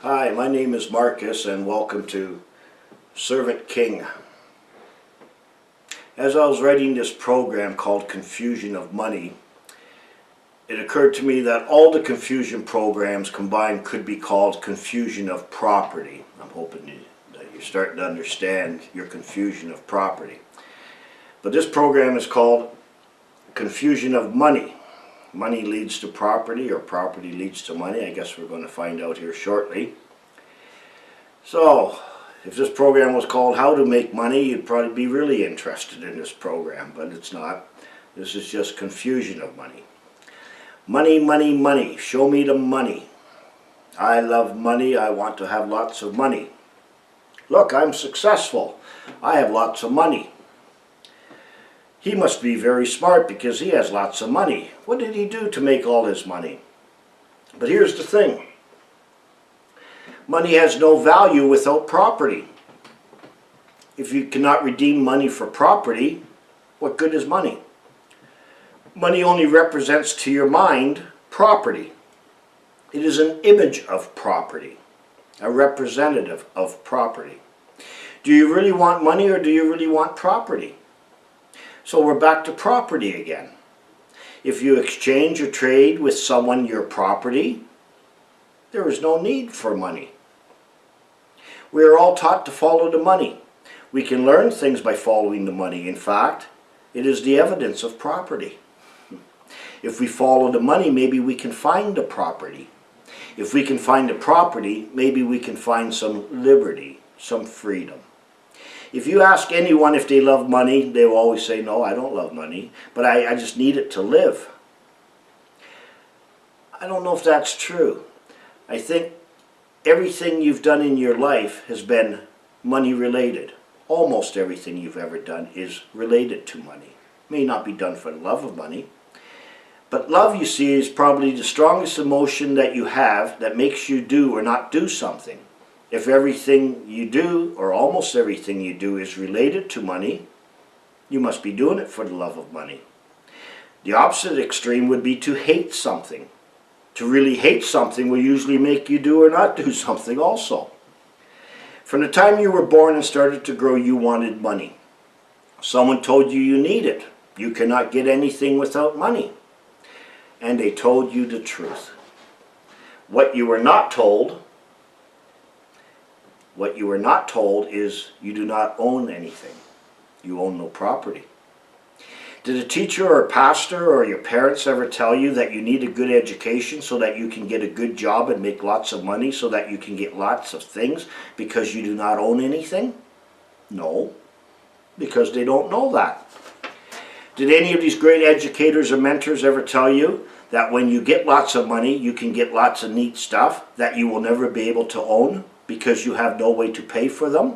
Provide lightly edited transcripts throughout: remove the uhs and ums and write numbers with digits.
Hi, my name is Marcus and welcome to Servant King. As I was writing this program called Confusion of Money, it occurred to me that all the confusion programs combined could be called Confusion of Property. I'm hoping that you're starting to understand your confusion of property. But this program is called Confusion of Money. Money leads to property, or property leads to money. I guess we're going to find out here shortly. So, if this program was called How to Make Money, you'd probably be really interested in this program, but it's not. This is just confusion of money. Money, money, money. Show me the money. I love money. I want to have lots of money. Look, I'm successful. I have lots of money. He must be very smart because he has lots of money. What did he do to make all his money? But here's the thing. Money has no value without property. If you cannot redeem money for property, what good is money? Money only represents to your mind property. It is an image of property, a representative of property. Do you really want money or do you really want property? So we're back to property again. If you exchange or trade with someone your property, there is no need for money. We are all taught to follow the money. We can learn things by following the money. In fact, it is the evidence of property. If we follow the money, maybe we can find the property. If we can find the property, maybe we can find some liberty, some freedom. If you ask anyone if they love money, they will always say, no, I don't love money, but I just need it to live. I don't know if that's true. I think everything you've done in your life has been money related. Almost everything you've ever done is related to money. It may not be done for the love of money, but love, you see, is probably the strongest emotion that you have that makes you do or not do something. If everything you do, or almost everything you do, is related to money, you must be doing it for the love of money. The opposite extreme would be to hate something. To really hate something will usually make you do or not do something also. From the time you were born and started to grow, you wanted money. Someone told you you need it. You cannot get anything without money. And they told you the truth. What you were not told is you do not own anything. You own no property. Did a teacher or a pastor or your parents ever tell you that you need a good education so that you can get a good job and make lots of money so that you can get lots of things because you do not own anything? No, because they don't know that. Did any of these great educators or mentors ever tell you that when you get lots of money, you can get lots of neat stuff that you will never be able to own because you have no way to pay for them?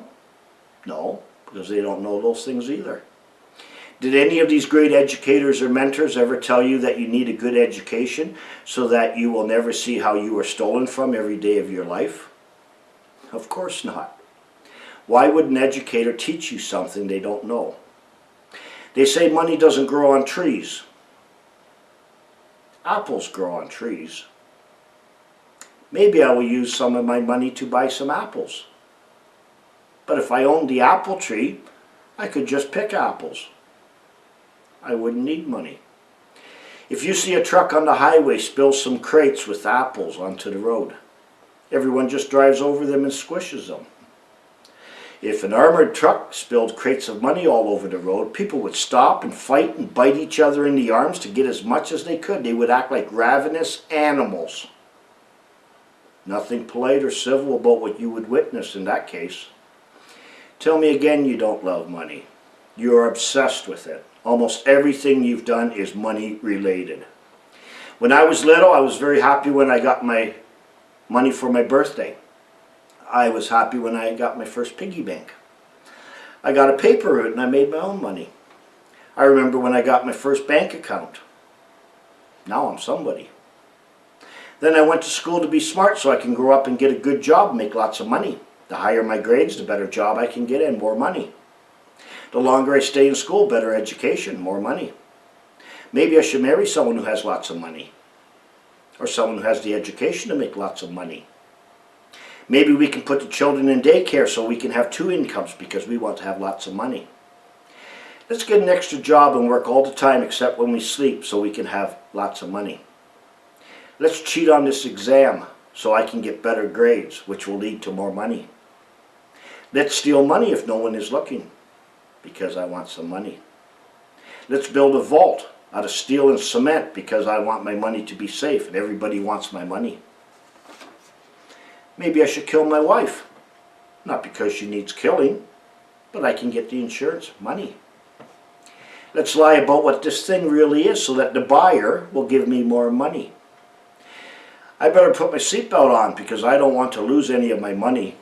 No, because they don't know those things either. Did any of these great educators or mentors ever tell you that you need a good education so that you will never see how you were stolen from every day of your life? Of course not. Why would an educator teach you something they don't know? They say money doesn't grow on trees. Apples grow on trees. Maybe I will use some of my money to buy some apples. But if I owned the apple tree, I could just pick apples. I wouldn't need money. If you see a truck on the highway spill some crates with apples onto the road, everyone just drives over them and squishes them. If an armored truck spilled crates of money all over the road, people would stop and fight and bite each other in the arms to get as much as they could. They would act like ravenous animals. Nothing polite or civil about what you would witness in that case. Tell me again you don't love money. You are obsessed with it. Almost everything you've done is money related. When I was little, I was very happy when I got my money for my birthday. I was happy when I got my first piggy bank. I got a paper route and I made my own money. I remember when I got my first bank account. Now I'm somebody. Then I went to school to be smart so I can grow up and get a good job and make lots of money. The higher my grades, the better job I can get and more money. The longer I stay in school, better education, more money. Maybe I should marry someone who has lots of money. Or someone who has the education to make lots of money. Maybe we can put the children in daycare so we can have 2 incomes because we want to have lots of money. Let's get an extra job and work all the time except when we sleep so we can have lots of money. Let's cheat on this exam so I can get better grades, which will lead to more money. Let's steal money if no one is looking because I want some money. Let's build a vault out of steel and cement because I want my money to be safe and everybody wants my money. Maybe I should kill my wife, not because she needs killing, but I can get the insurance money. Let's lie about what this thing really is so that the buyer will give me more money. I better put my seatbelt on because I don't want to lose any of my money.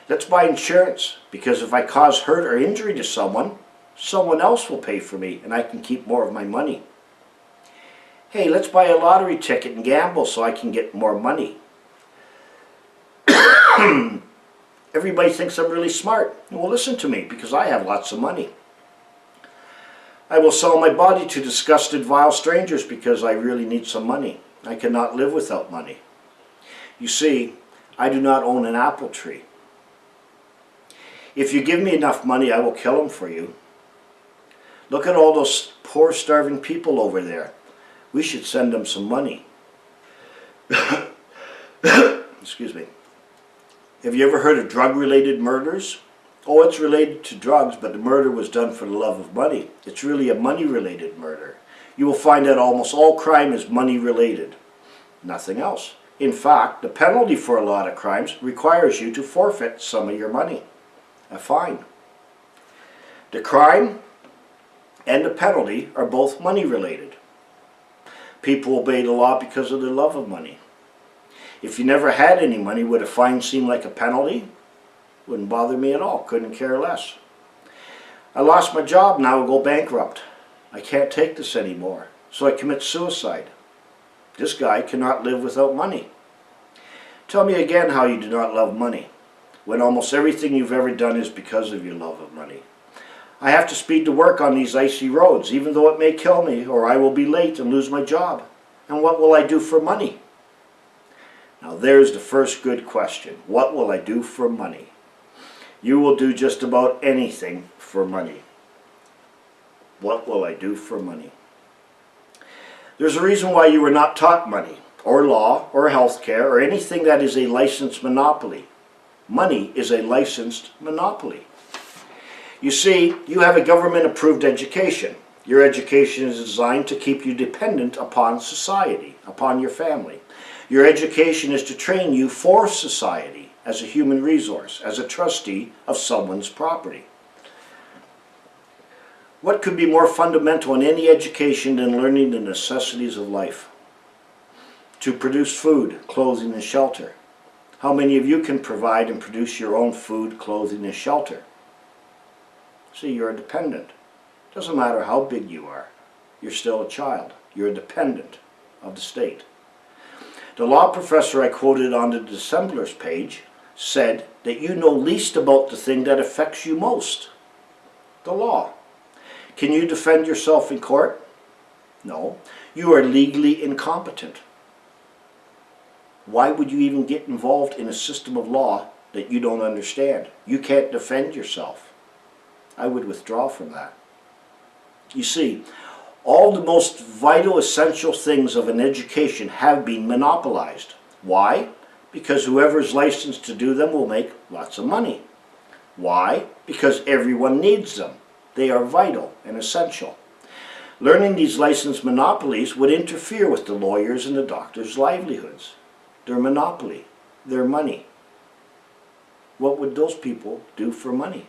Let's buy insurance because if I cause hurt or injury to someone, someone else will pay for me and I can keep more of my money. Hey, let's buy a lottery ticket and gamble so I can get more money. Everybody thinks I'm really smart. Well, listen to me because I have lots of money. I will sell my body to disgusted, vile strangers because I really need some money. I cannot live without money. You see, I do not own an apple tree. If you give me enough money, I will kill them for you. Look at all those poor, starving people over there. We should send them some money. Excuse me. Have you ever heard of drug-related murders? Oh, it's related to drugs, but the murder was done for the love of money. It's really a money-related murder. You will find that almost all crime is money-related. Nothing else. In fact, the penalty for a lot of crimes requires you to forfeit some of your money. A fine. The crime and the penalty are both money-related. People obey the law because of their love of money. If you never had any money, would a fine seem like a penalty? Wouldn't bother me at all. Couldn't care less. I lost my job, now I go bankrupt. I can't take this anymore, so I commit suicide. This guy cannot live without money. Tell me again how you do not love money, when almost everything you've ever done is because of your love of money. I have to speed to work on these icy roads, even though it may kill me, or I will be late and lose my job. And what will I do for money? Now there's the first good question. What will I do for money? You will do just about anything for money. What will I do for money? There's a reason why you were not taught money, or law, or healthcare, or anything that is a licensed monopoly. Money is a licensed monopoly. You see, you have a government-approved education. Your education is designed to keep you dependent upon society, upon your family. Your education is to train you for society as a human resource, as a trustee of someone's property. What could be more fundamental in any education than learning the necessities of life? To produce food, clothing, and shelter. How many of you can provide and produce your own food, clothing, and shelter? See, you're a dependent. Doesn't matter how big you are. You're still a child. You're a dependent of the state. The law professor I quoted on the dissemblers page said that you know least about the thing that affects you most. The law. Can you defend yourself in court? No. You are legally incompetent. Why would you even get involved in a system of law that you don't understand? You can't defend yourself. I would withdraw from that. You see, all the most vital, essential things of an education have been monopolized. Why? Because whoever is licensed to do them will make lots of money. Why? Because everyone needs them. They are vital and essential. Learning these licensed monopolies would interfere with the lawyers' and the doctors' livelihoods. Their monopoly, their money. What would those people do for money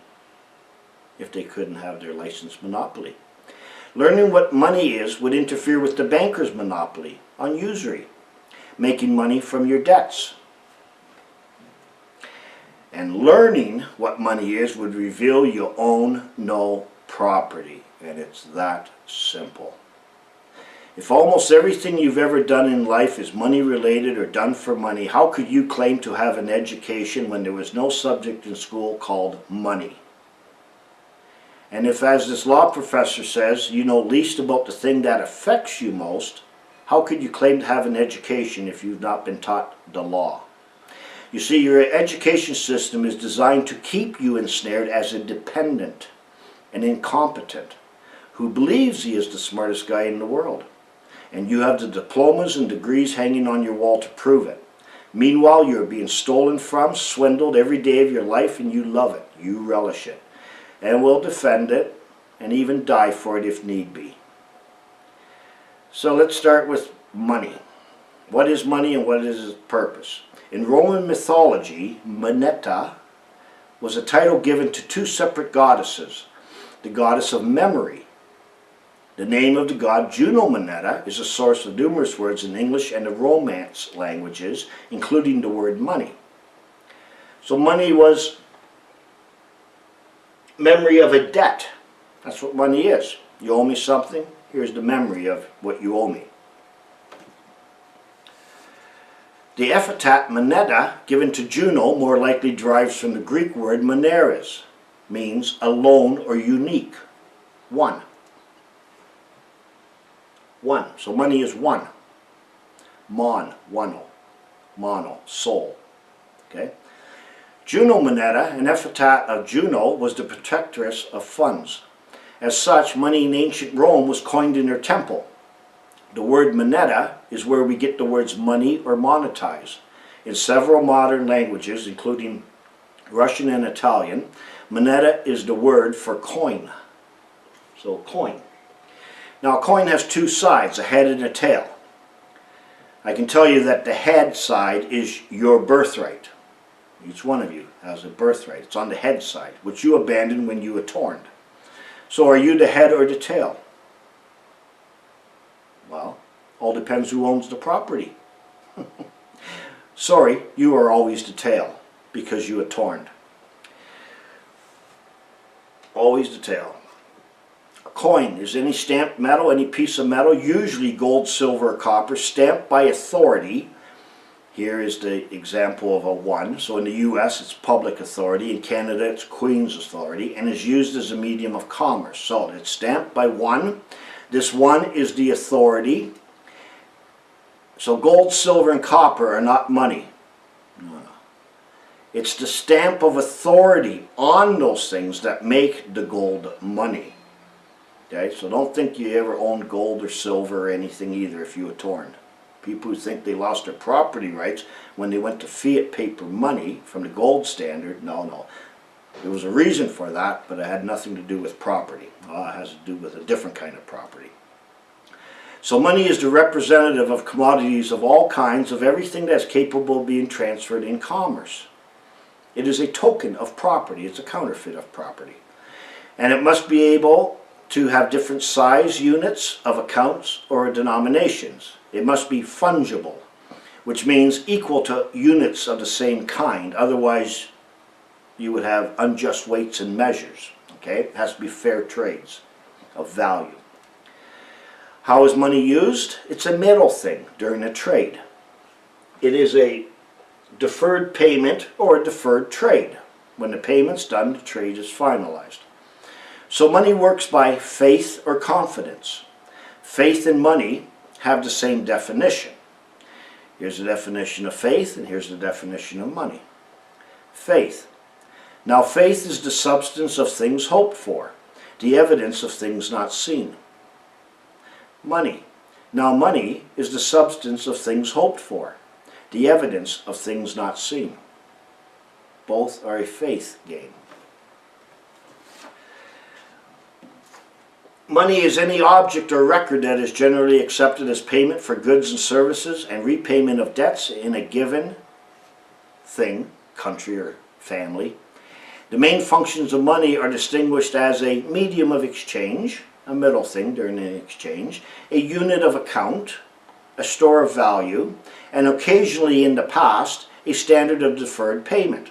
if they couldn't have their licensed monopoly? Learning what money is would interfere with the banker's monopoly on usury, making money from your debts. And learning what money is would reveal you own no property, and it's that simple. If almost everything you've ever done in life is money related or done for money, how could you claim to have an education when there was no subject in school called money? And if, as this law professor says, you know least about the thing that affects you most, how could you claim to have an education if you've not been taught the law? You see, your education system is designed to keep you ensnared as a dependent, an incompetent, who believes he is the smartest guy in the world. And you have the diplomas and degrees hanging on your wall to prove it. Meanwhile, you're being stolen from, swindled every day of your life, and you love it. You relish it. And will defend it, and even die for it if need be. So let's start with money. What is money and what is its purpose? In Roman mythology, Moneta was a title given to two separate goddesses. The goddess of memory. The name of the god Juno Moneta is a source of numerous words in English and the Romance languages, including the word money. So money was memory of a debt. That's what money is. You owe me something, here's the memory of what you owe me. The epithet Moneta, given to Juno, more likely derives from the Greek word moneres, means alone or unique, one. One. So money is one. Mon, one-o. Mono, soul. Okay? Juno Moneta, an epithet of Juno, was the protectress of funds. As such, money in ancient Rome was coined in her temple. The word moneta is where we get the words money or monetize. In several modern languages, including Russian and Italian, moneta is the word for coin. So coin. Now a coin has two sides, a head and a tail. I can tell you that the head side is your birthright. Each one of you has a birthright. It's on the head side, which you abandoned when you were torn. So are you the head or the tail? Well, all depends who owns the property. Sorry, you are always the tail because you are torn. Always the tail. A coin is any stamped metal, any piece of metal, usually gold, silver, or copper, stamped by authority. Here is the example of a 1. So in the US it's public authority, in Canada it's Queen's authority, and is used as a medium of commerce. So it's stamped by 1. This 1 is the authority. So gold, silver, and copper are not money. No. It's the stamp of authority on those things that make the gold money. Okay, so don't think you ever owned gold or silver or anything either if you were torn. People who think they lost their property rights when they went to fiat paper money from the gold standard, no. There was a reason for that, but it had nothing to do with property. It has to do with a different kind of property. So money is the representative of commodities of all kinds, of everything that's capable of being transferred in commerce. It is a token of property. It's a counterfeit of property. And it must be able to have different size units of accounts or denominations. It must be fungible, which means equal to units of the same kind. Otherwise, you would have unjust weights and measures. Okay? It has to be fair trades of value. How is money used? It's a middle thing during a trade. It is a deferred payment or a deferred trade. When the payment's done, the trade is finalized. So money works by faith or confidence. Faith and money have the same definition. Here's the definition of faith, and here's the definition of money. Faith. Now faith is the substance of things hoped for, the evidence of things not seen. Money. Now money is the substance of things hoped for, the evidence of things not seen. Both are a faith game. Money is any object or record that is generally accepted as payment for goods and services and repayment of debts in a given thing, country or family. The main functions of money are distinguished as a medium of exchange, a middle thing during an exchange, a unit of account, a store of value, and occasionally in the past, a standard of deferred payment.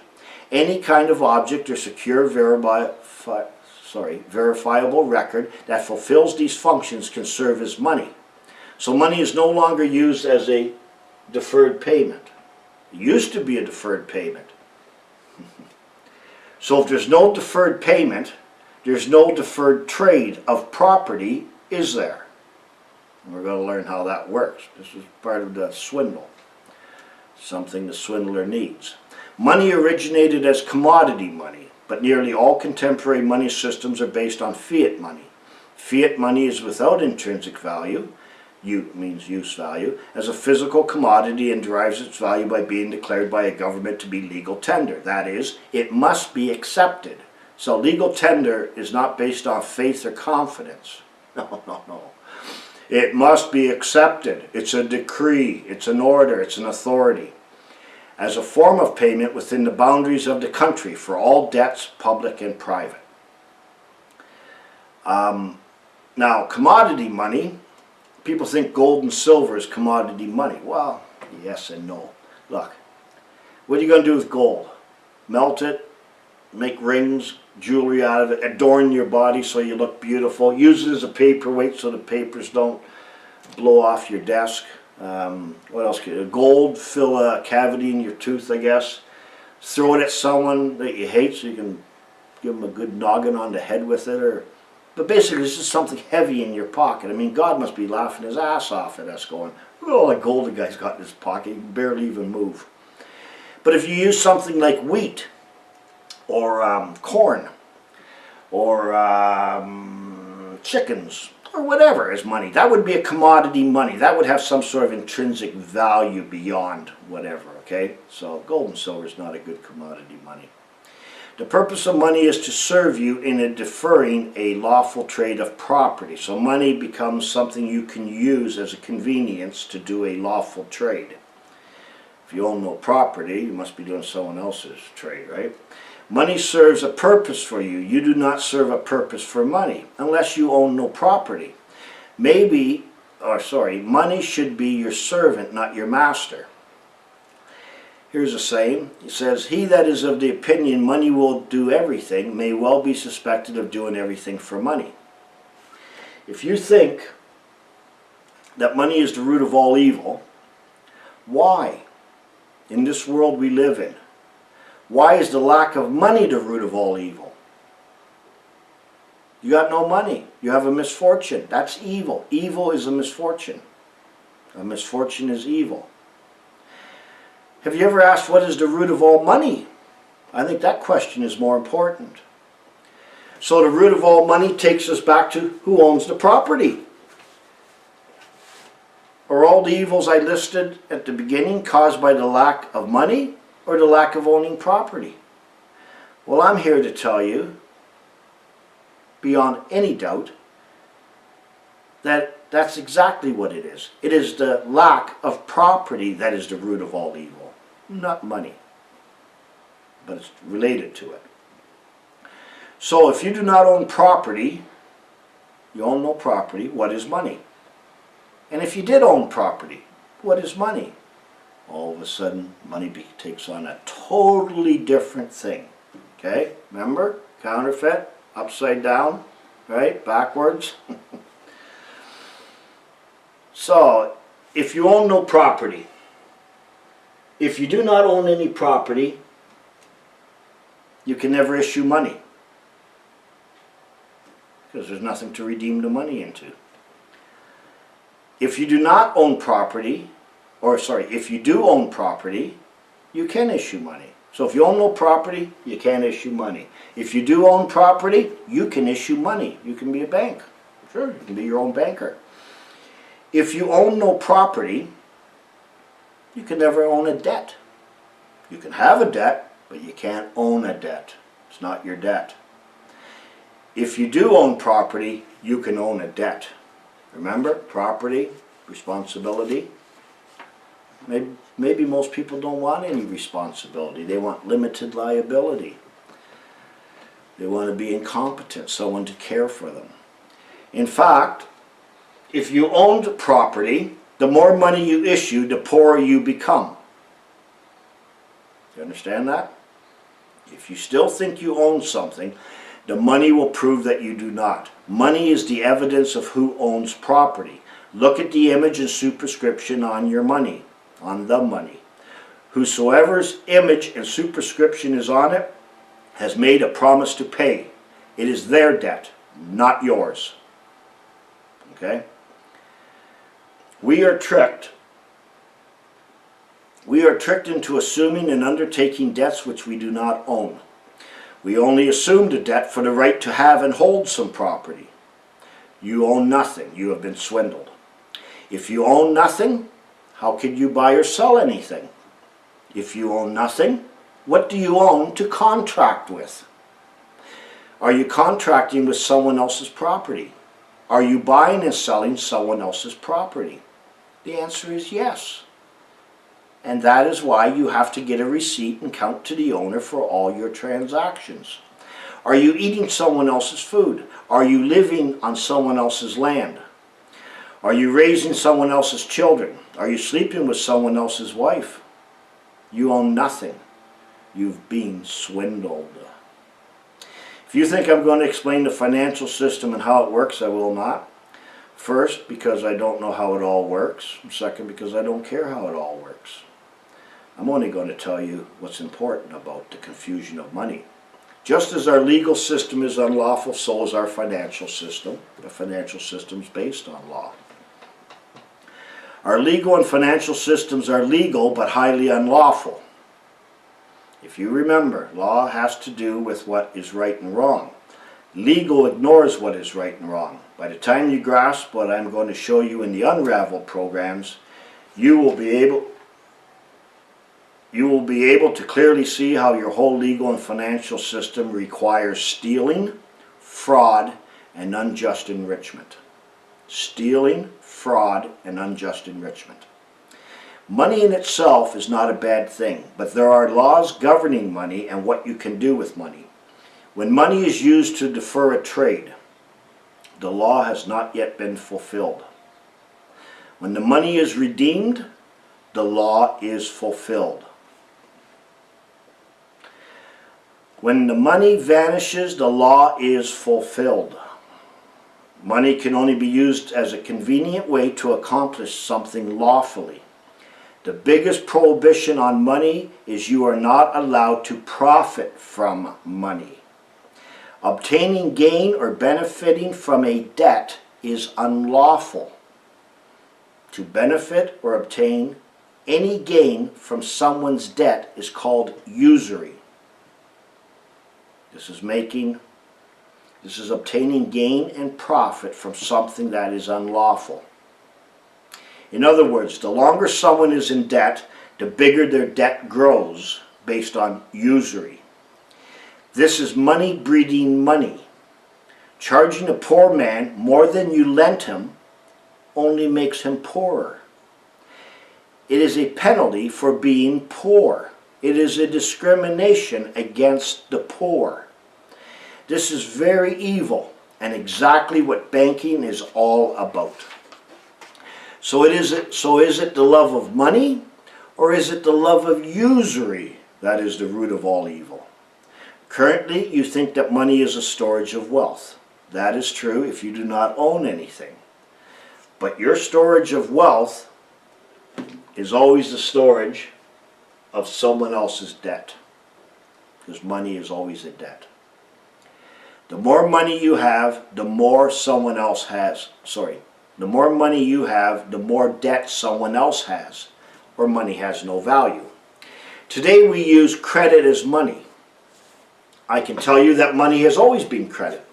Any kind of object or secure verifiable record that fulfills these functions can serve as money. So money is no longer used as a deferred payment. It used to be a deferred payment. So if there's no deferred payment, there's no deferred trade of property, is there? And we're going to learn how that works. This is part of the swindle. Something the swindler needs. Money originated as commodity money, but nearly all contemporary money systems are based on fiat money. Fiat money is without intrinsic value, means use value, as a physical commodity and derives its value by being declared by a government to be legal tender. That is, it must be accepted. So legal tender is not based on faith or confidence. No, no, no. It must be accepted. It's a decree, it's an order, it's an authority. As a form of payment within the boundaries of the country for all debts, public and private. Now, commodity money, people think gold and silver is commodity money. Well, yes and no. Look, what are you going to do with gold? Melt it, make rings, jewelry out of it, adorn your body so you look beautiful, use it as a paperweight so the papers don't blow off your desk. What else? Gold, fill a cavity in your tooth, I guess. Throw it at someone that you hate so you can give them a good noggin on the head with it. But basically it's just something heavy in your pocket. I mean, God must be laughing his ass off at us going, look at all that gold the guy's got in his pocket, he can barely even move. But if you use something like wheat, or corn, or chickens, or whatever as money, that would be a commodity money. That would have some sort of intrinsic value beyond whatever, okay? So gold and silver is not a good commodity money. The purpose of money is to serve you in deferring a lawful trade of property. So money becomes something you can use as a convenience to do a lawful trade. If you own no property, you must be doing someone else's trade, right? Money serves a purpose for you. You do not serve a purpose for money unless you own no property. Money should be your servant, not your master. Here's a saying. It says, he that is of the opinion money will do everything may well be suspected of doing everything for money. If you think that money is the root of all evil, why? In this world we live in, why is the lack of money the root of all evil? You got no money. You have a misfortune. That's evil. Evil is a misfortune. A misfortune is evil. Have you ever asked what is the root of all money? I think that question is more important. So the root of all money takes us back to who owns the property. Are all the evils I listed at the beginning caused by the lack of money or the lack of owning property? Well, I'm here to tell you, beyond any doubt, that that's exactly what it is. It is the lack of property that is the root of all evil, not money, but it's related to it. So if you do not own property, you own no property, what is money? And if you did own property, what is money? All of a sudden, money takes on a totally different thing. Okay? Remember? Counterfeit, upside down, right? Backwards. So, if you own no property, if you do not own any property, you can never issue money. Because there's nothing to redeem the money into. If you do not own property, if you do own property, you can issue money. So if you own no property, you can't issue money. If you do own property, you can issue money. You can be a bank. Sure, you can be your own banker. If you own no property, you can never own a debt. You can have a debt, but you can't own a debt. It's not your debt. If you do own property, you can own a debt. Remember, property, responsibility. Maybe most people don't want any responsibility. They want limited liability. They want to be incompetent, someone to care for them. In fact, if you owned property, the more money you issue, the poorer you become. Do you understand that? If you still think you own something, the money will prove that you do not. Money is the evidence of who owns property. Look at the image and superscription on your money, on the money. Whosoever's image and superscription is on it has made a promise to pay. It is their debt, not yours. Okay? We are tricked We are tricked into assuming and undertaking debts which we do not own. We only assumed a debt for the right to have and hold some property. You own nothing. You have been swindled. If you own nothing, how could you buy or sell anything? If you own nothing, what do you own to contract with? Are you contracting with someone else's property? Are you buying and selling someone else's property? The answer is yes. And that is why you have to get a receipt and count to the owner for all your transactions. Are you eating someone else's food? Are you living on someone else's land? Are you raising someone else's children? Are you sleeping with someone else's wife? You own nothing. You've been swindled. If you think I'm going to explain the financial system and how it works, I will not. First, because I don't know how it all works. Second, because I don't care how it all works. I'm only going to tell you what's important about the confusion of money. Just as our legal system is unlawful, so is our financial system. The financial system is based on law. Our legal and financial systems are legal but highly unlawful. If you remember, law has to do with what is right and wrong. Legal ignores what is right and wrong. By the time you grasp what I'm going to show you in the Unravel programs, you will be able to clearly see how your whole legal and financial system requires stealing, fraud, and unjust enrichment. Stealing, fraud, and unjust enrichment. Money in itself is not a bad thing, but there are laws governing money and what you can do with money. When money is used to defer a trade, the law has not yet been fulfilled. When the money is redeemed, the law is fulfilled. When the money vanishes, the law is fulfilled. Money can only be used as a convenient way to accomplish something lawfully. The biggest prohibition on money is you are not allowed to profit from money. Obtaining gain or benefiting from a debt is unlawful. To benefit or obtain any gain from someone's debt is called usury. This is obtaining gain and profit from something that is unlawful. In other words, the longer someone is in debt, the bigger their debt grows based on usury. This is money breeding money. Charging a poor man more than you lent him only makes him poorer. It is a penalty for being poor. It is a discrimination against the poor. This is very evil and exactly what banking is all about. So is it the love of money, or is it the love of usury that is the root of all evil? Currently, you think that money is a storage of wealth. That is true if you do not own anything. But your storage of wealth is always the storage of someone else's debt, because money is always a debt. The more money you have, the more someone else has. The more money you have, the more debt someone else has, or money has no value. Today we use credit as money. I can tell you that money has always been credit.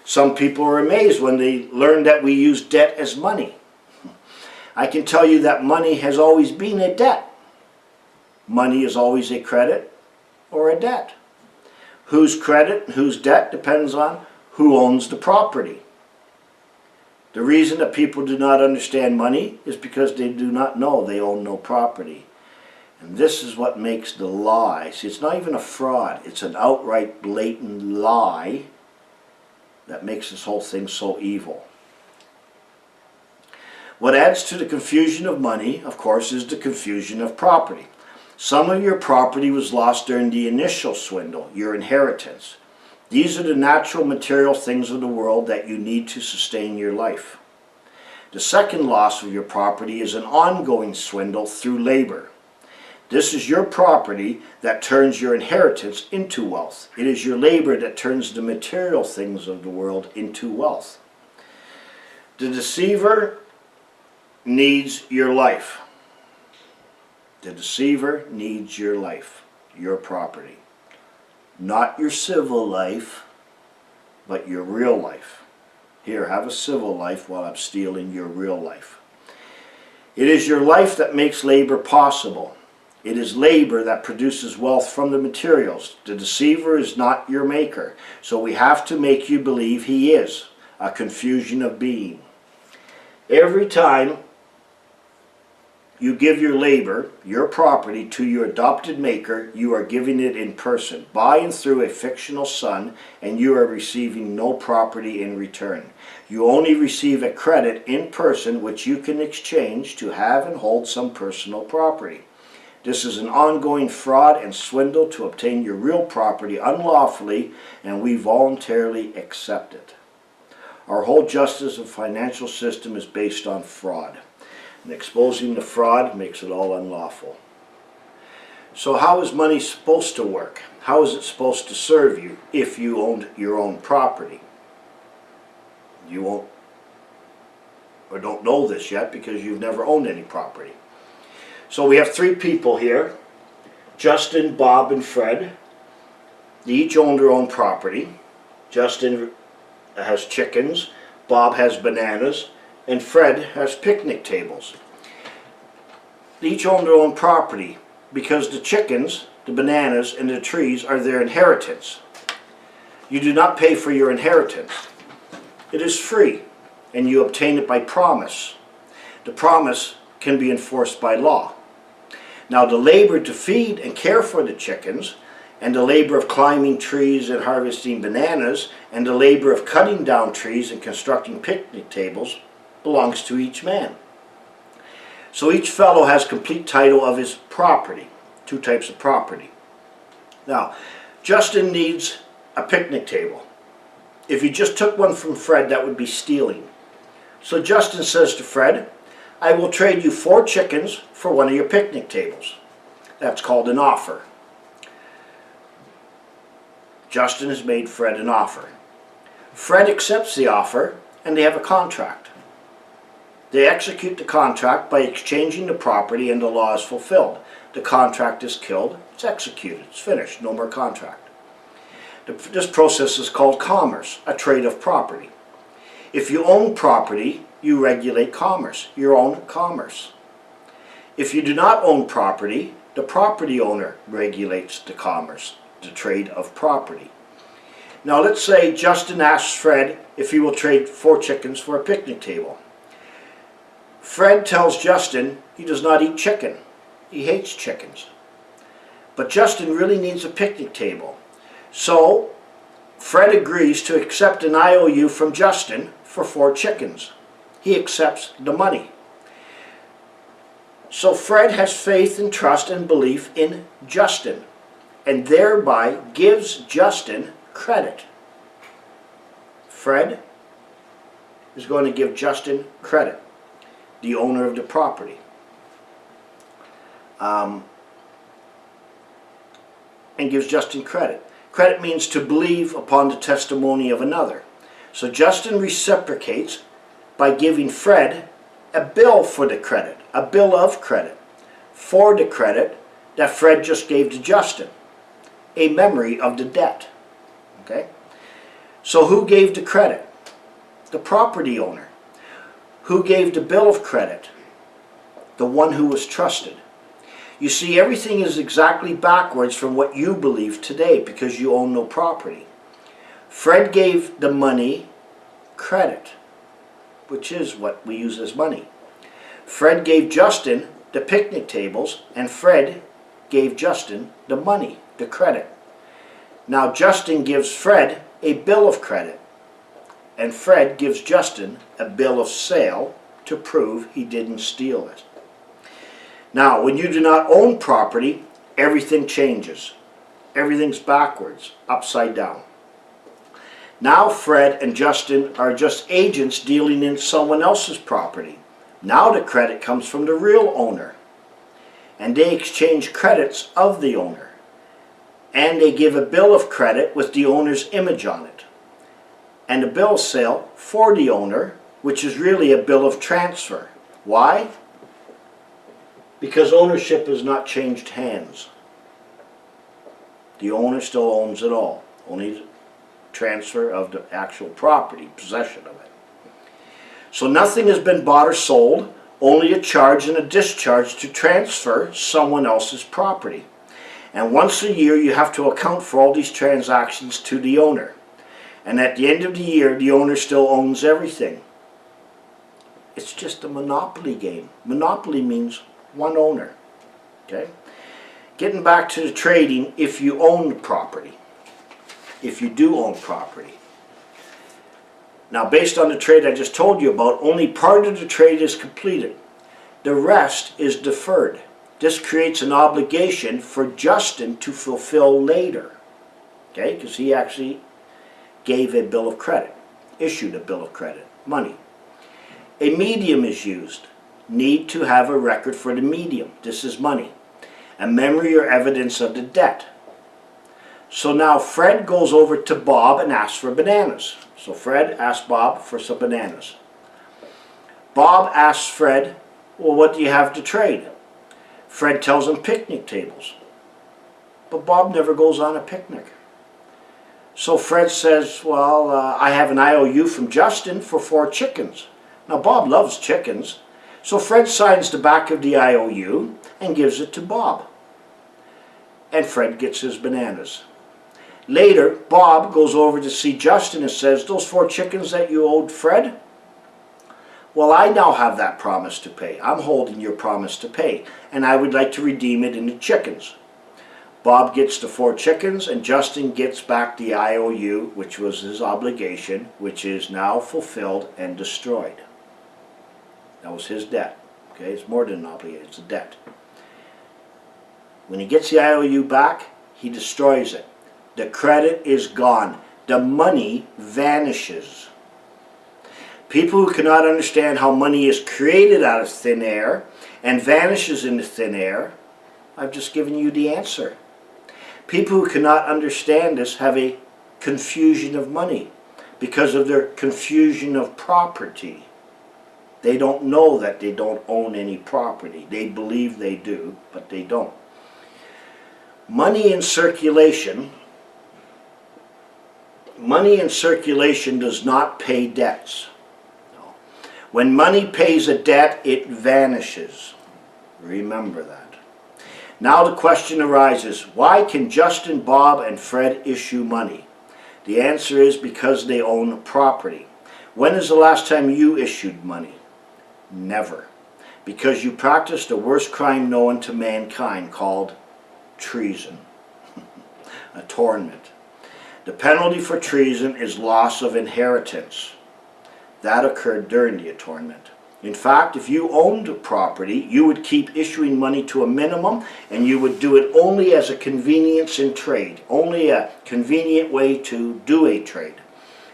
Some people are amazed when they learn that we use debt as money. I can tell you that money has always been a debt. Money is always a credit or a debt. Whose credit and whose debt depends on who owns the property. The reason that people do not understand money is because they do not know they own no property. And this is what makes the lie. See, it's not even a fraud. It's an outright blatant lie that makes this whole thing so evil. What adds to the confusion of money, of course, is the confusion of property. Some of your property was lost during the initial swindle, your inheritance. These are the natural material things of the world that you need to sustain your life. The second loss of your property is an ongoing swindle through labor. This is your property that turns your inheritance into wealth. It is your labor that turns the material things of the world into wealth. The deceiver needs your life. The deceiver needs your life, your property. Not your civil life, but your real life. Here, have a civil life while I'm stealing your real life. It is your life that makes labor possible. It is labor that produces wealth from the materials. The deceiver is not your maker, so we have to make you believe he is, a confusion of being. Every time you give your labor, your property, to your adopted maker, you are giving it in person, by and through a fictional son, and you are receiving no property in return. You only receive a credit in person which you can exchange to have and hold some personal property. This is an ongoing fraud and swindle to obtain your real property unlawfully, and we voluntarily accept it. Our whole justice and financial system is based on fraud. And exposing the fraud makes it all unlawful. So how is money supposed to work? How is it supposed to serve you if you owned your own property? You won't, or don't know this yet because you've never owned any property. So we have three people here, Justin, Bob, and Fred. They each own their own property. Justin has chickens, Bob has bananas, and Fred has picnic tables. They each own their own property because the chickens, the bananas, and the trees are their inheritance. You do not pay for your inheritance. It is free, and you obtain it by promise. The promise can be enforced by law. Now the labor to feed and care for the chickens, and the labor of climbing trees and harvesting bananas, and the labor of cutting down trees and constructing picnic tables belongs to each man. So each fellow has complete title of his property. Two types of property. Now, Justin needs a picnic table. If you just took one from Fred, that would be stealing. So Justin says to Fred, I will trade you 4 chickens for one of your picnic tables. That's called an offer. Justin has made Fred an offer. Fred accepts the offer, and they have a contract. They execute the contract by exchanging the property, and the law is fulfilled. The contract is killed, it's executed, it's finished, no more contract. This process is called commerce, a trade of property. If you own property, you regulate commerce, your own commerce. If you do not own property, the property owner regulates the commerce, the trade of property. Now let's say Justin asks Fred if he will trade 4 chickens for a picnic table. Fred tells Justin he does not eat chicken. He hates chickens. But Justin really needs a picnic table. So Fred agrees to accept an IOU from Justin for 4 chickens. He accepts the money. So Fred has faith and trust and belief in Justin, and thereby gives Justin credit. Fred is going to give Justin credit, the owner of the property. And gives Justin credit. Credit means to believe upon the testimony of another. So Justin reciprocates by giving Fred a bill for the credit, a bill of credit, for the credit that Fred just gave to Justin, a memory of the debt. Okay? So who gave the credit? The property owner. Who gave the bill of credit? The one who was trusted. You see, everything is exactly backwards from what you believe today because you own no property. Fred gave the money credit, which is what we use as money. Fred gave Justin the picnic tables, and Fred gave Justin the money, the credit. Now Justin gives Fred a bill of credit, and Fred gives Justin a bill of sale to prove he didn't steal it. Now, when you do not own property, everything changes. Everything's backwards, upside down. Now Fred and Justin are just agents dealing in someone else's property. Now the credit comes from the real owner. And they exchange credits of the owner. And they give a bill of credit with the owner's image on it. And a bill of sale for the owner, which is really a bill of transfer. Why? Because ownership has not changed hands. The owner still owns it all. Only transfer of the actual property, possession of it. So nothing has been bought or sold, only a charge and a discharge to transfer someone else's property. And once a year you have to account for all these transactions to the owner. And at the end of the year, the owner still owns everything. It's just a monopoly game. Monopoly means one owner. Okay? Getting back to the trading, if you own the property, if you do own property. Now, based on the trade I just told you about, only part of the trade is completed. The rest is deferred. This creates an obligation for Justin to fulfill later. Okay? Because he actually gave a bill of credit, issued a bill of credit, money. A medium is used. Need to have a record for the medium. This is money. A memory or evidence of the debt. So now Fred goes over to Bob and asks for bananas. So Fred asks Bob for some bananas. Bob asks Fred, well, what do you have to trade? Fred tells him picnic tables. But Bob never goes on a picnic. So Fred says, well, I have an IOU from Justin for 4 chickens. Now Bob loves chickens. So Fred signs the back of the IOU and gives it to Bob. And Fred gets his bananas. Later, Bob goes over to see Justin and says, those 4 chickens that you owed Fred? Well, I now have that promise to pay. I'm holding your promise to pay, and I would like to redeem it into chickens. Bob gets the 4 chickens, and Justin gets back the IOU, which was his obligation, which is now fulfilled and destroyed. That was his debt. Okay, it's more than an obligation, it's a debt. When he gets the IOU back, he destroys it. The credit is gone. The money vanishes. People who cannot understand how money is created out of thin air and vanishes into thin air, I've just given you the answer. People who cannot understand this have a confusion of money because of their confusion of property. They don't know that they don't own any property. They believe they do, but they don't. Money in circulation does not pay debts. No. When money pays a debt, it vanishes. Remember that. Now the question arises, why can Justin, Bob, and Fred issue money? The answer is because they own property. When is the last time you issued money? Never. Because you practiced the worst crime known to mankind called treason. Attornment. The penalty for treason is loss of inheritance. That occurred during the attornment. In fact, if you owned property, you would keep issuing money to a minimum, and you would do it only as a convenience in trade, only a convenient way to do a trade.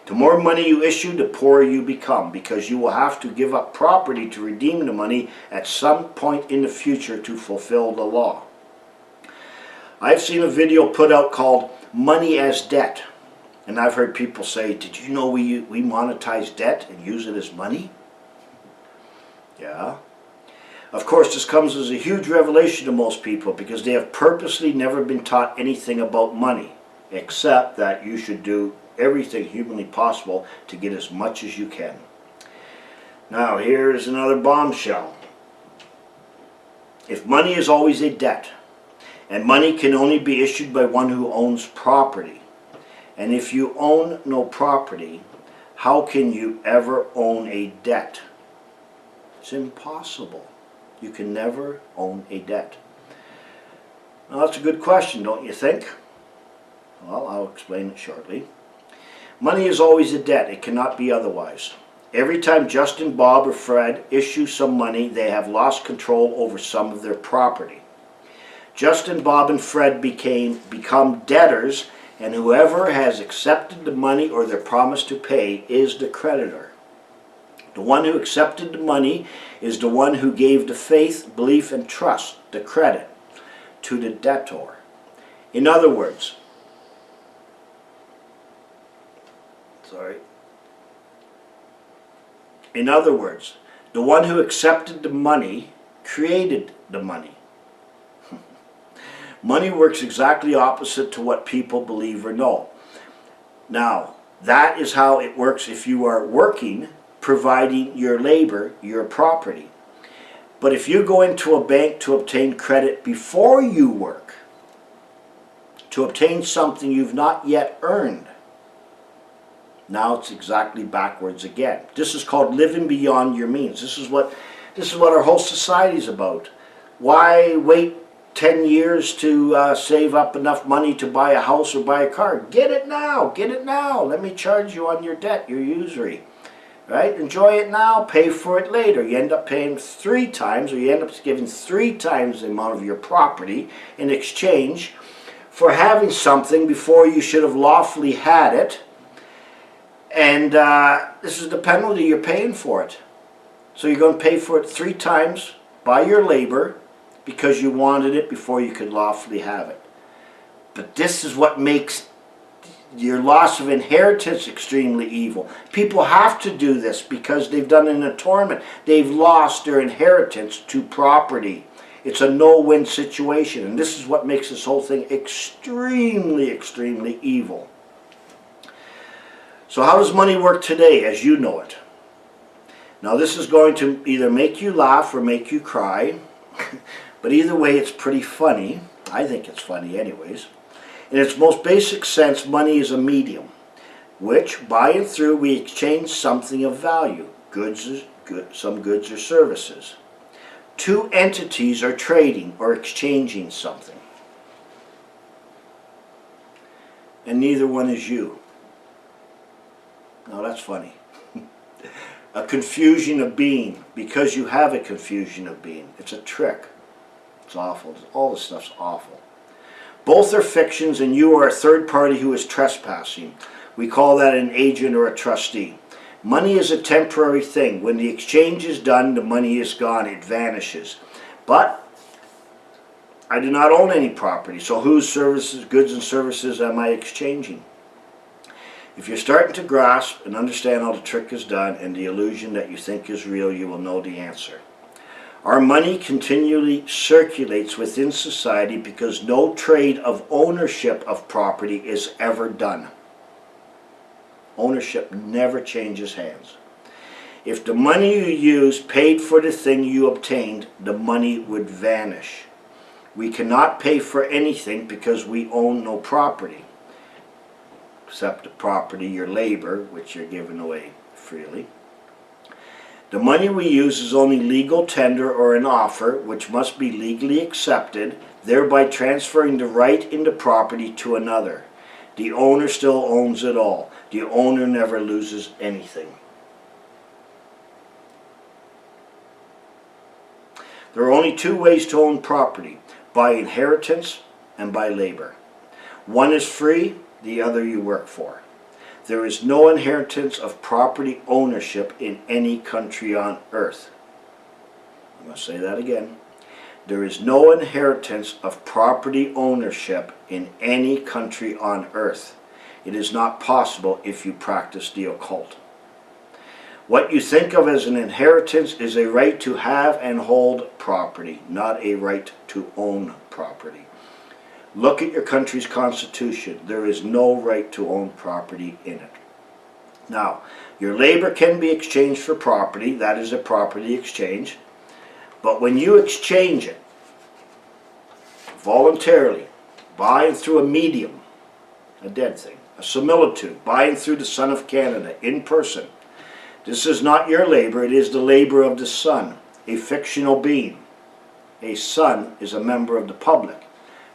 The more money you issue, the poorer you become, because you will have to give up property to redeem the money at some point in the future to fulfill the law. I've seen a video put out called Money as Debt. And I've heard people say, did you know we monetize debt and use it as money? Yeah. Of course, this comes as a huge revelation to most people because they have purposely never been taught anything about money, except that you should do everything humanly possible to get as much as you can. Now, here's another bombshell. If money is always a debt, and money can only be issued by one who owns property, and if you own no property, how can you ever own a debt? It's impossible. You can never own a debt. Now that's a good question, don't you think? Well, I'll explain it shortly. Money is always a debt. It cannot be otherwise. Every time Justin, Bob, or Fred issue some money, they have lost control over some of their property. Justin, Bob, and Fred become debtors, and whoever has accepted the money or their promise to pay is the creditor. The one who accepted the money is the one who gave the faith, belief, and trust, the credit, to the debtor. In other words, the one who accepted the money created the money. Money works exactly opposite to what people believe or know. Now, that is how it works if you are working, providing your labor, your property. But if you go into a bank to obtain credit before you work, to obtain something you've not yet earned, now it's exactly backwards again. This is called living beyond your means. This is what our whole society is about. Why wait 10 years to save up enough money to buy a house or buy a car? Get it now. Get it now. Let me charge you on your debt, your usury. Right? Enjoy it now, pay for it later. You end up paying 3 times, or you end up giving 3 times the amount of your property in exchange for having something before you should have lawfully had it. And this is the penalty you're paying for it. So you're going to pay for it 3 times by your labor because you wanted it before you could lawfully have it. But this is what makes your loss of inheritance extremely evil. People have to do this because they've done an atonement. They've lost their inheritance to property. It's a no-win situation, and this is what makes this whole thing extremely, extremely evil. So how does money work today as you know it? Now this is going to either make you laugh or make you cry, but either way it's pretty funny. I think it's funny anyways. In its most basic sense, money is a medium, which by and through we exchange something of value, some goods or services. 2 entities are trading or exchanging something. And neither one is you. Now that's funny. A confusion of being, because you have a confusion of being. It's a trick. It's awful. All this stuff's awful. Both are fictions, and you are a third party who is trespassing. We call that an agent or a trustee. Money is a temporary thing. When the exchange is done, the money is gone. It vanishes. But I do not own any property, so whose services, goods and services am I exchanging? If you're starting to grasp and understand how the trick is done and the illusion that you think is real, you will know the answer. Our money continually circulates within society because no trade of ownership of property is ever done. Ownership never changes hands. If the money you use paid for the thing you obtained, the money would vanish. We cannot pay for anything because we own no property, except the property, your labor, which you're giving away freely. The money we use is only legal tender or an offer, which must be legally accepted, thereby transferring the right in the property to another. The owner still owns it all. The owner never loses anything. There are only 2 ways to own property, by inheritance and by labor. One is free, the other you work for. There is no inheritance of property ownership in any country on earth. I'm going to say that again. There is no inheritance of property ownership in any country on earth. It is not possible if you practice the occult. What you think of as an inheritance is a right to have and hold property, not a right to own property. Look at your country's constitution. There is no right to own property in it. Now, your labor can be exchanged for property. That is a property exchange. But when you exchange it voluntarily, buying through a medium, a dead thing, a similitude, buying through the Son of Canada in person, this is not your labor. It is the labor of the Son, a fictional being. A son is a member of the public.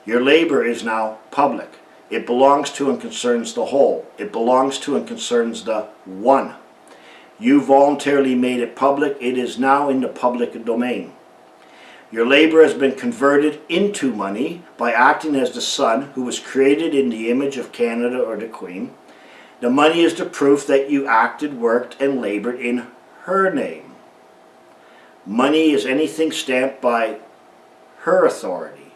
Your labor is now public. It belongs to and concerns the whole. It belongs to and concerns the one. You voluntarily made it public. It is now in the public domain. Your labor has been converted into money by acting as the Son who was created in the image of Canada or the Queen. The money is the proof that you acted, worked, and labored in her name. Money is anything stamped by her authority,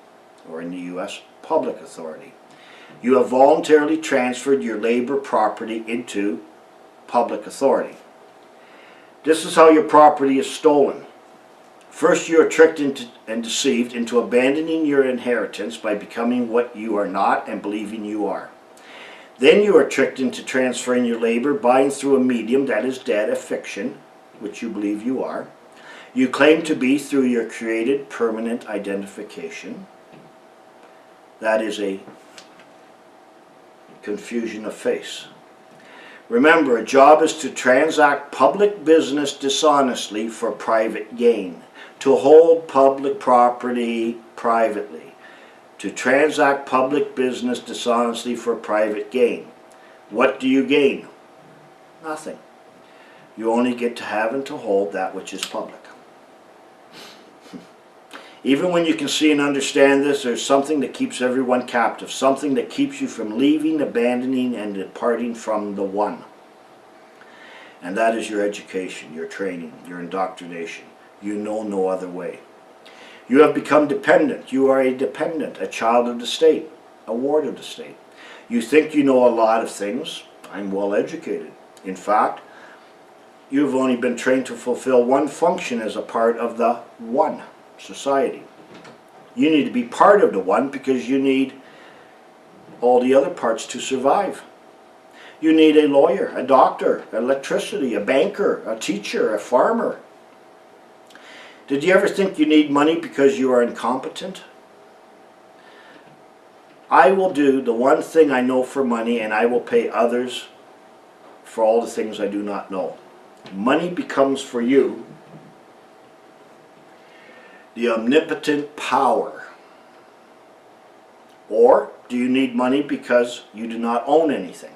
or in the U.S., public authority. You have voluntarily transferred your labor property into public authority. This is how your property is stolen. First, you are tricked and deceived into abandoning your inheritance by becoming what you are not and believing you are. Then you are tricked into transferring your labor, buying through a medium that is dead, a fiction, which you believe you are. You claim to be through your created permanent identification. That is a confusion of face. Remember, a job is to transact public business dishonestly for private gain, to hold public property privately, to transact public business dishonestly for private gain. What do you gain? Nothing. You only get to have and to hold that which is public. Even when you can see and understand this, there's something that keeps everyone captive, something that keeps you from leaving, abandoning, and departing from the one. And that is your education, your training, your indoctrination. You know no other way. You have become dependent. You are a dependent, a child of the state, a ward of the state. You think you know a lot of things. I'm well educated. In fact, you've only been trained to fulfill one function as a part of the one society. You need to be part of the one because you need all the other parts to survive. You need a lawyer, a doctor, electricity, a banker, a teacher, a farmer. Did you ever think you need money because you are incompetent? I will do the one thing I know for money, and I will pay others for all the things I do not know. Money becomes for you the omnipotent power. Or do you need money because you do not own anything?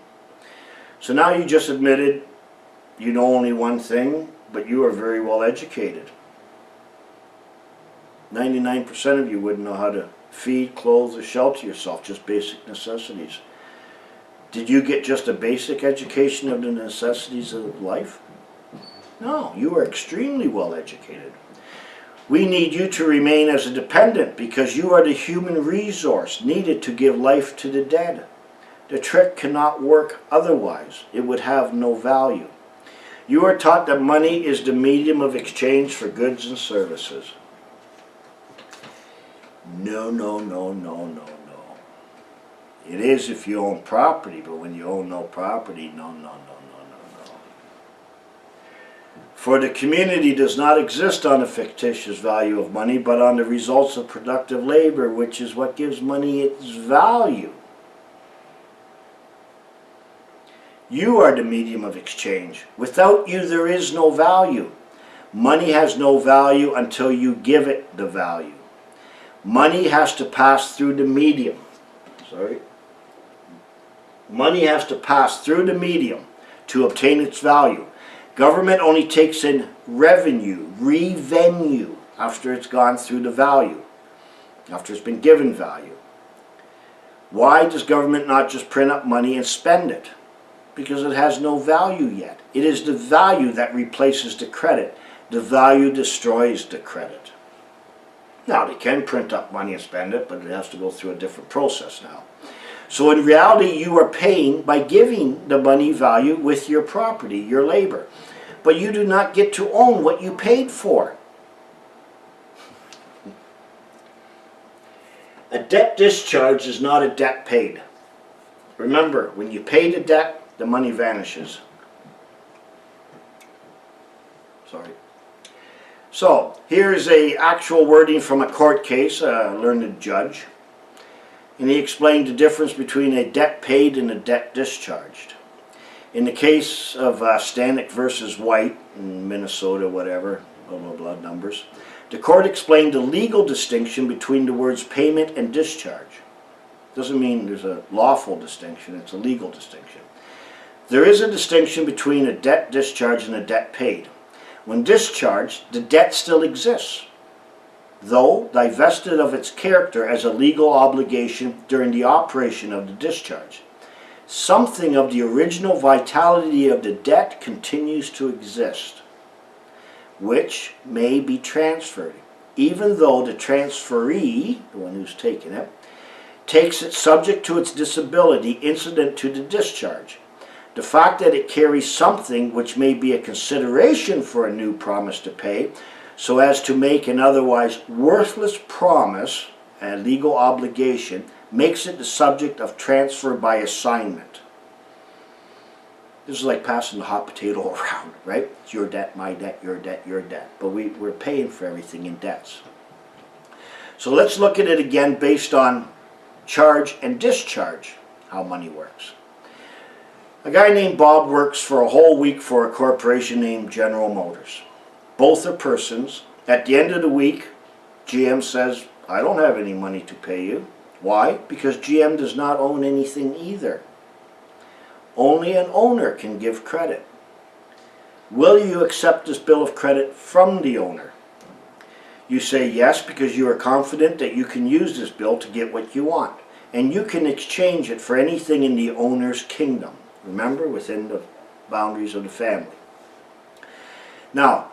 So now you just admitted you know only one thing, but you are very well educated. 99% of you wouldn't know how to feed, clothe, or shelter yourself, just basic necessities. Did you get just a basic education of the necessities of life? No, you are extremely well educated. We need you to remain as a dependent because you are the human resource needed to give life to the dead. The trick cannot work otherwise. It would have no value. You are taught that money is the medium of exchange for goods and services. No, no, no, no, no, no. It is if you own property, but when you own no property, no, no, no, no, no, no. For the community does not exist on the fictitious value of money, but on the results of productive labor, which is what gives money its value. You are the medium of exchange. Without you, there is no value. Money has no value until you give it the value. Money has to pass through the medium. Money has to pass through the medium to obtain its value. Government only takes in revenue, after it's gone through the value, after it's been given value. Why does government not just print up money and spend it? Because it has no value yet. It is the value that replaces the credit. The value destroys the credit. Now, they can print up money and spend it, but it has to go through a different process now. So in reality, you are paying by giving the money value with your property, your labor. But you do not get to own what you paid for. A debt discharged is not a debt paid. Remember, when you pay the debt, the money vanishes. So, here's an actual wording from a court case, a learned judge. And he explained the difference between a debt paid and a debt discharged. In the case of Stanek versus White in Minnesota, whatever, blah, blah, blah, numbers, the court explained the legal distinction between the words payment and discharge. Doesn't mean there's a lawful distinction, it's a legal distinction. There is a distinction between a debt discharged and a debt paid. When discharged, the debt still exists, though divested of its character as a legal obligation during the operation of the discharge. Something of the original vitality of the debt continues to exist, which may be transferred, even though the transferee, the one who's taking it, takes it subject to its disability incident to the discharge. The fact that it carries something which may be a consideration for a new promise to pay so as to make an otherwise worthless promise, a legal obligation, makes it the subject of transfer by assignment. This is like passing the hot potato around, right? It's your debt, my debt, your debt, your debt. But we're paying for everything in debts. So let's look at it again based on charge and discharge, how money works. A guy named Bob works for a whole week for a corporation named General Motors. Both are persons. At the end of the week, GM says, I don't have any money to pay you. Why? Because GM does not own anything either. Only an owner can give credit. Will you accept this bill of credit from the owner? You say yes because you are confident that you can use this bill to get what you want. And you can exchange it for anything in the owner's kingdom. Remember, within the boundaries of the family. Now,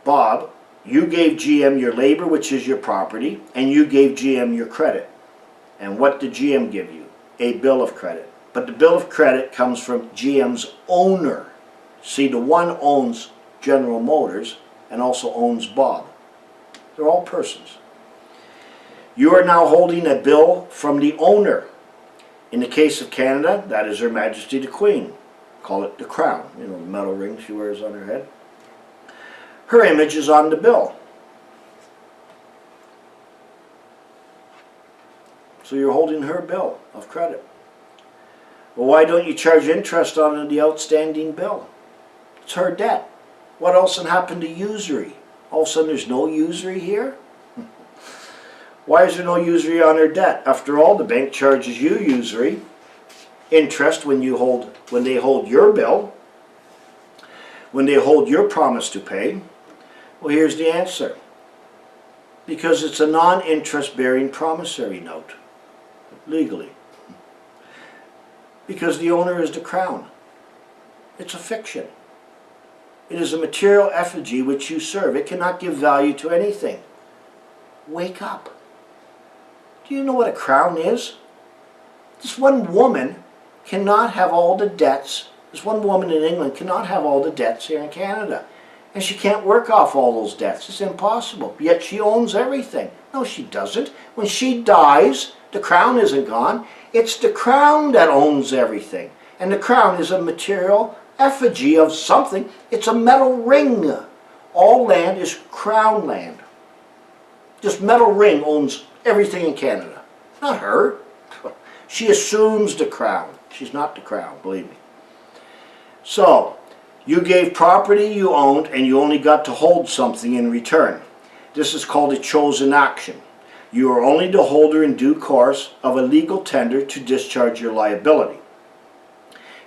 Bob, you gave GM your labor, which is your property, and you gave GM your credit. And what did GM give you? A bill of credit. But the bill of credit comes from GM's owner. See, the one owns General Motors and also owns Bob. They're all persons. You are now holding a bill from the owner. In the case of Canada, that is Her Majesty the Queen. Call it the crown, you know, the metal ring she wears on her head. Her image is on the bill. So you're holding her bill of credit. Well, why don't you charge interest on the outstanding bill? It's her debt. What else can happen to usury? All of a sudden there's no usury here? Why is there no usury on her debt? After all, the bank charges you usury, interest when they hold your bill, when they hold your promise to pay. Well, here's the answer. Because it's a non-interest bearing promissory note, legally. Because the owner is the crown. It's a fiction. It is a material effigy which you serve. It cannot give value to anything. Wake up. Do you know what a crown is? This one woman cannot have all the debts. This one woman in England cannot have all the debts here in Canada. And she can't work off all those debts. It's impossible. Yet she owns everything. No, she doesn't. When she dies, the crown isn't gone. It's the crown that owns everything. And the crown is a material effigy of something. It's a metal ring. All land is crown land. This metal ring owns everything in Canada. Not her. She assumes the crown. She's not the crown, believe me. So, you gave property you owned and you only got to hold something in return. This is called a chosen action. You are only the holder in due course of a legal tender to discharge your liability.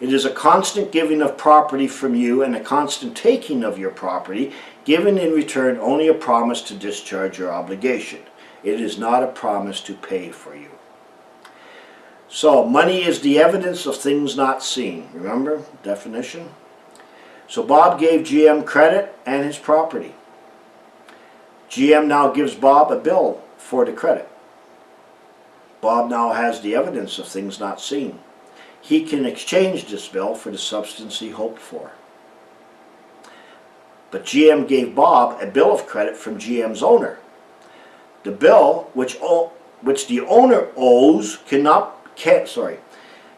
It is a constant giving of property from you and a constant taking of your property, given in return only a promise to discharge your obligation. It is not a promise to pay for you. So, money is the evidence of things not seen. Remember, definition? So Bob gave GM credit and his property. GM now gives Bob a bill for the credit. Bob now has the evidence of things not seen. He can exchange this bill for the substance he hoped for. But GM gave Bob a bill of credit from GM's owner. The bill which the owner owes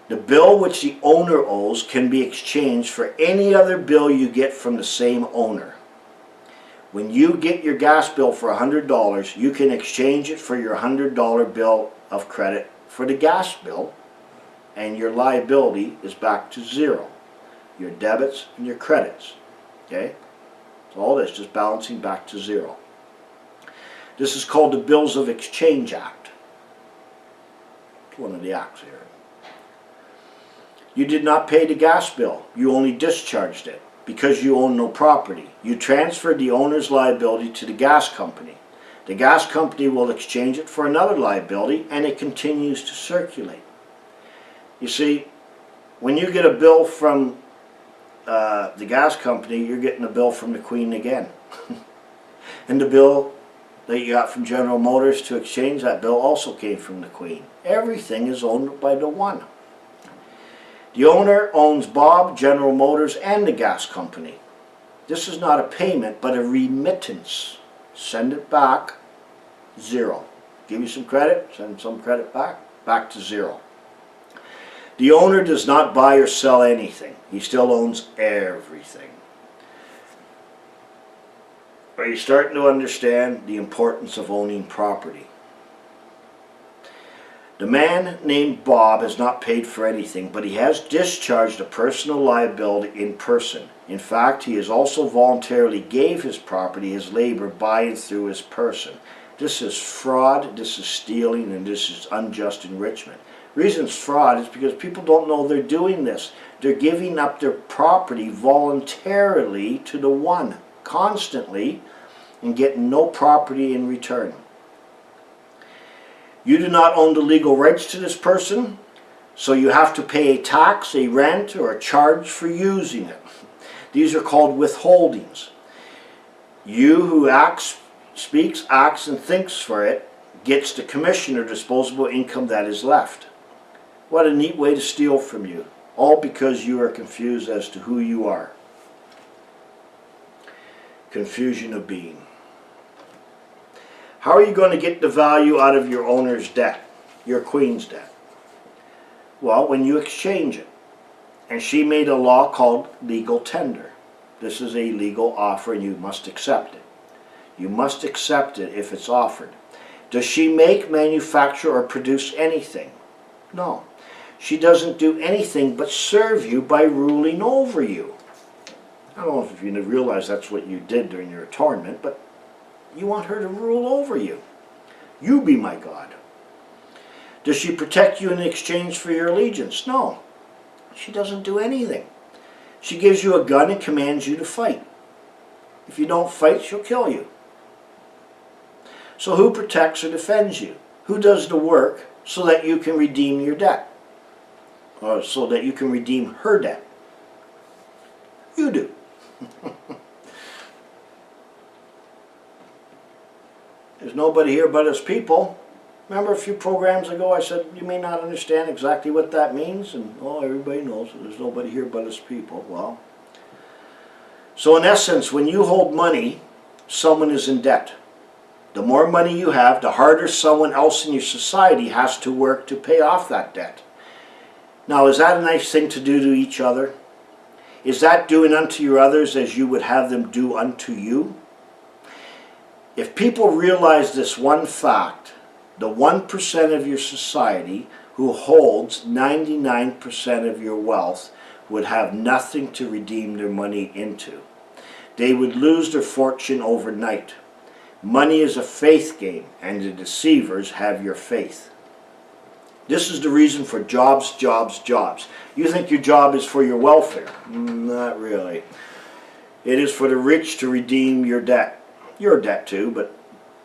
the bill which the owner owes can be exchanged for any other bill you get from the same owner. When you get your gas bill for $100, you can exchange it for your $100 bill of credit for the gas bill, and your liability is back to zero. Your debits and your credits. Okay? So all this just balancing back to zero. This is called the Bills of Exchange Act. It's one of the acts here. You did not pay the gas bill. You only discharged it because you own no property. You transferred the owner's liability to the gas company. The gas company will exchange it for another liability and it continues to circulate. You see, when you get a bill from the gas company, you're getting a bill from the Queen again. And the bill that you got from General Motors to exchange that bill also came from the Queen. Everything is owned by the one. The owner owns Bob, General Motors, and the gas company. This is not a payment, but a remittance. Send it back, zero. Give you some credit, send some credit back, back to zero. The owner does not buy or sell anything. He still owns everything. Are you starting to understand the importance of owning property? The man named Bob has not paid for anything, but he has discharged a personal liability in person. In fact, he has also voluntarily gave his property, his labor, by and through his person. This is fraud, this is stealing, and this is unjust enrichment. The reason it's fraud is because people don't know they're doing this. They're giving up their property voluntarily to the one, constantly, and getting no property in return. You do not own the legal rights to this person, so you have to pay a tax, a rent, or a charge for using it. These are called withholdings. You who acts, speaks, acts, and thinks for it gets the commission or disposable income that is left. What a neat way to steal from you, all because you are confused as to who you are. Confusion of being. How are you going to get the value out of your owner's debt, your queen's debt? Well, when you exchange it. And she made a law called legal tender. This is a legal offer and you must accept it. You must accept it if it's offered. Does she make, manufacture, or produce anything? No. She doesn't do anything but serve you by ruling over you. I don't know if you realize that's what you did during your atonement, but you want her to rule over you. You be my God. Does she protect you in exchange for your allegiance? No. She doesn't do anything. She gives you a gun and commands you to fight. If you don't fight, she'll kill you. So who protects or defends you? Who does the work so that you can redeem your debt? Or so that you can redeem her debt? You do. There's nobody here but us people. Remember a few programs ago I said you may not understand exactly what that means, and oh, everybody knows there's nobody here but us people. Well, so in essence, when you hold money, someone is in debt. The more money you have, the harder someone else in your society has to work to pay off that debt. Now, is that a nice thing to do to each other? Is that doing unto your others as you would have them do unto you? If people realize this one fact, the 1% of your society who holds 99% of your wealth would have nothing to redeem their money into. They would lose their fortune overnight. Money is a faith game, and the deceivers have your faith. This is the reason for jobs, jobs, jobs. You think your job is for your welfare? Not really. It is for the rich to redeem your debt. Your debt too, but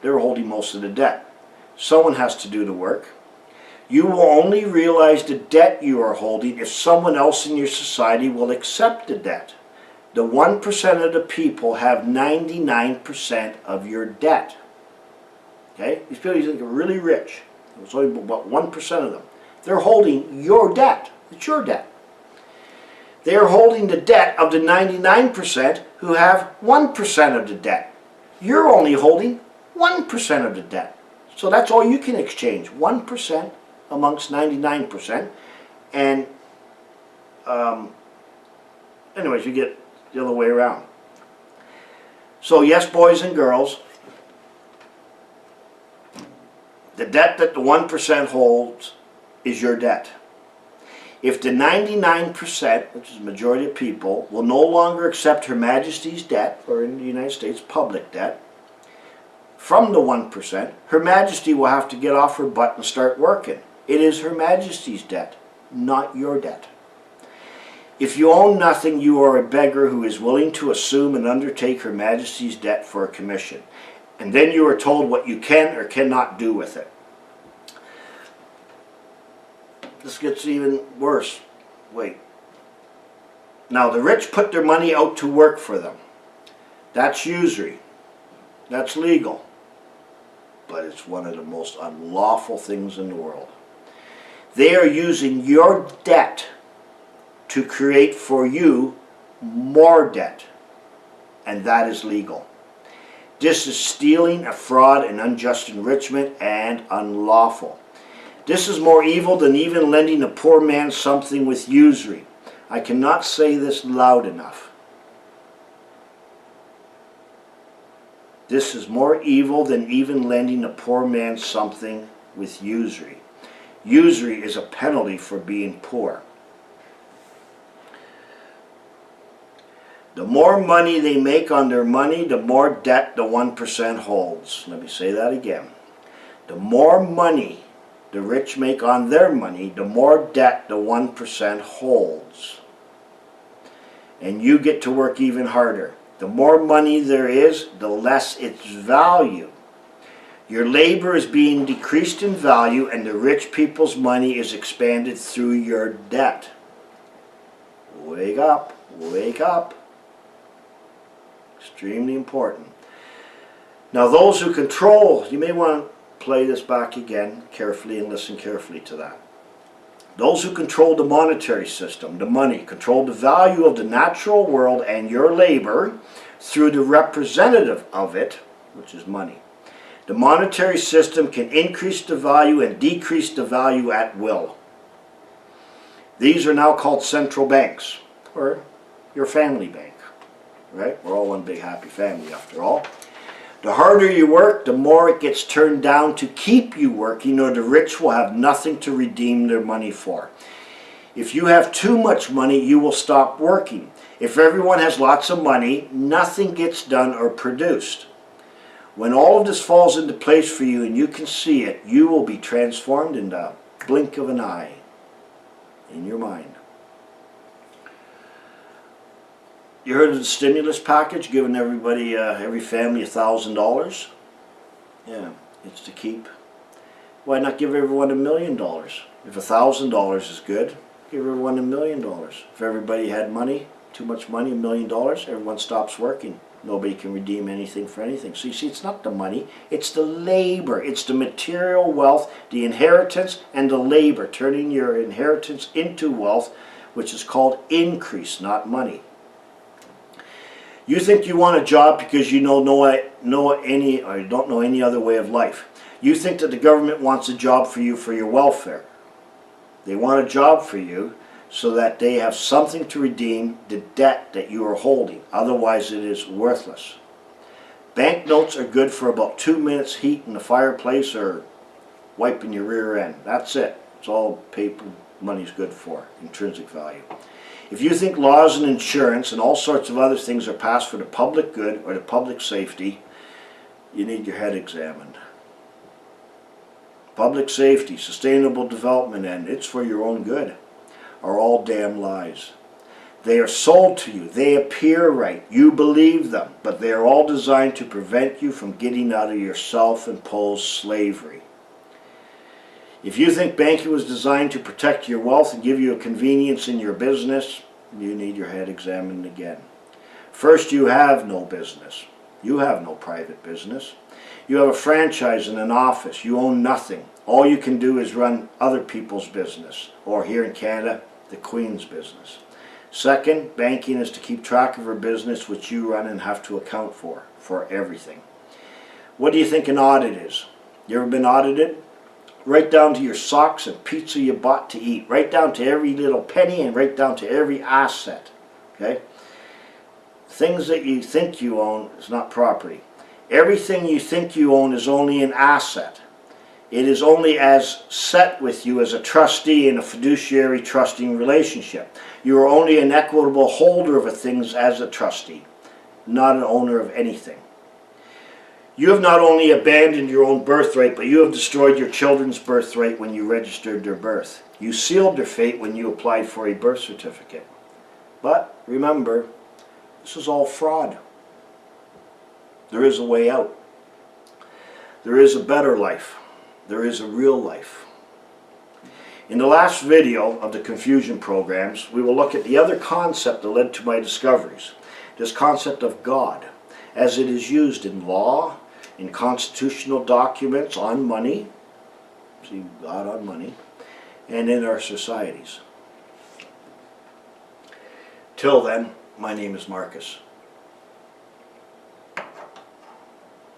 they're holding most of the debt. Someone has to do the work. You will only realize the debt you are holding if someone else in your society will accept the debt. The 1% of the people have 99% of your debt. Okay? These people you think are really rich. It's only about 1% of them. They're holding your debt. It's your debt. They are holding the debt of the 99% who have 1% of the debt. You're only holding 1% of the debt. So that's all you can exchange, 1% amongst 99%. And anyways, you get the other way around. So yes, boys and girls, the debt that the 1% holds is your debt. If the 99%, which is the majority of people, will no longer accept Her Majesty's debt, or in the United States, public debt, from the 1%, Her Majesty will have to get off her butt and start working. It is Her Majesty's debt, not your debt. If you own nothing, you are a beggar who is willing to assume and undertake Her Majesty's debt for a commission. And then you are told what you can or cannot do with it. This gets even worse. Wait. Now, the rich put their money out to work for them. That's usury. That's legal. But it's one of the most unlawful things in the world. They are using your debt to create for you more debt. and that is legal. This is stealing, a fraud, and unjust enrichment, and unlawful. This is more evil than even lending a poor man something with usury. I cannot say this loud enough. This is more evil than even lending a poor man something with usury. Usury is a penalty for being poor. The more money they make on their money, the more debt the 1% holds. Let me say that again. The more money the rich make on their money, the more debt the 1% holds. And you get to work even harder. The more money there is, the less its value. Your labor is being decreased in value, and the rich people's money is expanded through your debt. Wake up, wake up. Extremely important. Now those who control, you may want to play this back again carefully and listen carefully to that. Those who control the monetary system, the money, control the value of the natural world and your labor through the representative of it, which is money. The monetary system can increase the value and decrease the value at will. These are now called central banks, or your family bank. Right? We're all one big happy family after all. The harder you work, the more it gets turned down to keep you working, or the rich will have nothing to redeem their money for. If you have too much money, you will stop working. If everyone has lots of money, nothing gets done or produced. When all of this falls into place for you and you can see it, you will be transformed in the blink of an eye in your mind. You heard of the stimulus package giving everybody, every family $1,000? Yeah, it's to keep. Why not give everyone $1 million? If $1,000 is good, give everyone $1 million. If everybody had money, too much money, $1 million, everyone stops working. Nobody can redeem anything for anything. So you see, it's not the money, it's the labor. It's the material wealth, the inheritance, and the labor, turning your inheritance into wealth, which is called increase, not money. You think you want a job because you don't know any other way of life. You think that the government wants a job for you for your welfare. They want a job for you so that they have something to redeem the debt that you are holding. Otherwise it is worthless. Banknotes are good for about 2 minutes heat in the fireplace or wiping your rear end. That's it. It's all paper money's good for, intrinsic value. If you think laws and insurance and all sorts of other things are passed for the public good or the public safety, you need your head examined. Public safety, sustainable development, and it's for your own good, are all damn lies. They are sold to you. They appear right. You believe them, but they are all designed to prevent you from getting out of your self-imposed slavery. If you think banking was designed to protect your wealth and give you a convenience in your business, you need your head examined again. First, you have no business. You have no private business. You have a franchise and an office. You own nothing. All you can do is run other people's business, or here in Canada, the Queen's business. Second, banking is to keep track of her business, which you run and have to account for everything. What do you think an audit is? You ever been audited? Right down to your socks and pizza you bought to eat. Right down to every little penny and right down to every asset. Okay? Things that you think you own is not property. Everything you think you own is only an asset. It is only as set with you as a trustee in a fiduciary trusting relationship. You are only an equitable holder of things as a trustee, not an owner of anything. You have not only abandoned your own birthright, but you have destroyed your children's birthright when you registered their birth. You sealed their fate when you applied for a birth certificate. But remember, this is all fraud. There is a way out. There is a better life. There is a real life. In the last video of the confusion programs, we will look at the other concept that led to my discoveries. This concept of God, as it is used in law, in constitutional documents on money, see God on money, and in our societies. Till then, my name is Marcus.